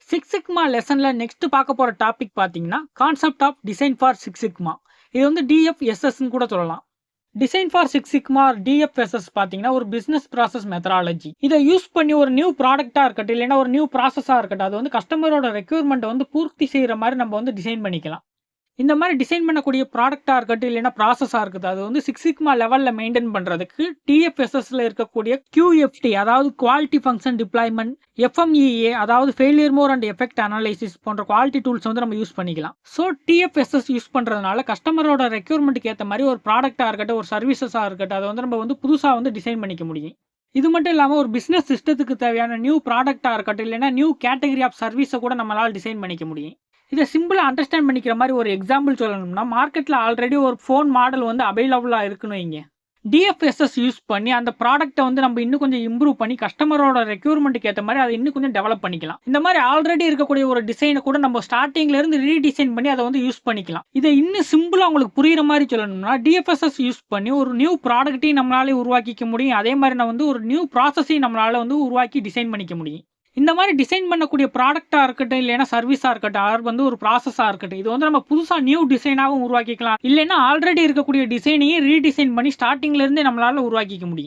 Six sigma லெசன்ல next பார்க்க போற topic பார்த்தீங்கன்னா concept of design for six sigma. இது வந்து டிஎஃப்எஸ்எஸ்ன்னு கூட சொல்லலாம். Design for six sigma DFSS பார்த்தீங்கன்னா ஒரு பிசினஸ் ப்ராசஸ் மெத்தடாலஜி. இதை யூஸ் பண்ணி ஒரு நியூ ப்ராடக்டா இருக்கட்டும், இல்லைன்னா ஒரு நியூ ப்ராசஸா இருக்கட்டும், அது வந்து கஸ்டமரோட ரெக்யூர்மெண்ட் வந்து பூர்த்தி செய்யற மாதிரி நம்ம வந்து டிசைன் பண்ணிக்கலாம். இந்த மாதிரி டிசைன் பண்ணக்கூடிய ப்ராடக்டாக இருக்கட்டும், இல்லைன்னா ப்ராசஸாக இருக்குது, அது வந்து சிக்ஸ் சிக்மா லெவலில் மெயின்டைன் பண்ணுறதுக்கு டிஎஃப்எஸ்எஸ்ல இருக்கக்கூடிய QFT, அதாவது குவாலிட்டி ஃபங்க்ஷன் டிப்ளாய்மெண்ட், FMEA, அதாவது failure more and effect analysis போன்ற குவாலிட்டி டூல்ஸ் வந்து நம்ம யூஸ் பண்ணிக்கலாம். ஸோ டிஎஃப்எஸ்எஸ் யூஸ் பண்ணுறதுனால கஸ்டமரோட ரெக்யூர்மெண்ட்டுக்கு ஏற்ற மாதிரி ஒரு ப்ராடக்டாக இருக்கட்டும், ஒரு சர்வீசஸாக இருக்கட்டும், அதை வந்து நம்ம வந்து புதுசாக வந்து டிசைன் பண்ணிக்க முடியும். இது மட்டும் இல்லாமல் ஒரு பிஸ்னஸ் சிஸ்டத்துக்கு தேவையான நியூ ப்ராடக்டாக இருக்கட்டும், இல்லைன்னா நியூ கேட்டகரி ஆஃப் சர்வீஸை கூட நம்மளால் டிசைன் பண்ணிக்க முடியும். இதை சிம்பிளாக அண்டர்ஸ்டாண்ட் பண்ணிக்கிற மாதிரி ஒரு எக்ஸாம்பிள் சொல்லணும்னா, மார்க்கெட்டில் ஆல்ரெடி ஒரு ஃபோன் மாடல் வந்து அவைலபிளாக இருக்குன்னு வைங்க. டிஎஃப்எஸ்எஸ் யூஸ் பண்ணி அந்த ப்ராடக்ட்டை வந்து நம்ம இன்னும் கொஞ்சம் இம்ப்ரூவ் பண்ணி கஸ்டமரோட ரெக்யூர்மெண்ட்டுக்கு ஏற்ற மாதிரி அதை இன்னும் கொஞ்சம் டெவலப் பண்ணிக்கலாம். இந்த மாதிரி ஆல்ரெடி இருக்கக்கூடிய ஒரு டிசைனை கூட நம்ம ஸ்டார்டிங்ல இருந்து ரீடிசைன் பண்ணி அதை வந்து யூஸ் பண்ணிக்கலாம். இதை இன்னும் சிம்பிளாக உங்களுக்கு புரியுற மாதிரி சொல்லணும்னா, டிஎஃப்எஸ்எஸ் யூஸ் பண்ணி ஒரு நியூ ப்ராடக்ட்டையும் நம்மளால உருவாக்கிக்க முடியும். அதே மாதிரி நான் வந்து ஒரு நியூ ப்ராசஸையும் நம்மளால வந்து உருவாக்கி டிசைன் பண்ணிக்க முடியும். இந்த மாதிரி டிசைன் பண்ணக்கூடிய ப்ராடக்டாக இருக்கட்டும், இல்லைன்னா சர்வீஸாக இருக்கட்டும், அது வந்து ஒரு ப்ராசஸாக இருக்கட்டும், இது வந்து நம்ம புதுசாக நியூ டிசைனாகவும் உருவாக்கிக்கலாம். இல்லைன்னா ஆல்ரெடி இருக்கக்கூடிய டிசைனையும் ரீடிசைன் பண்ணி ஸ்டார்டிங்ல இருந்தே நம்மளால உருவாக்கிக்க முடியும்.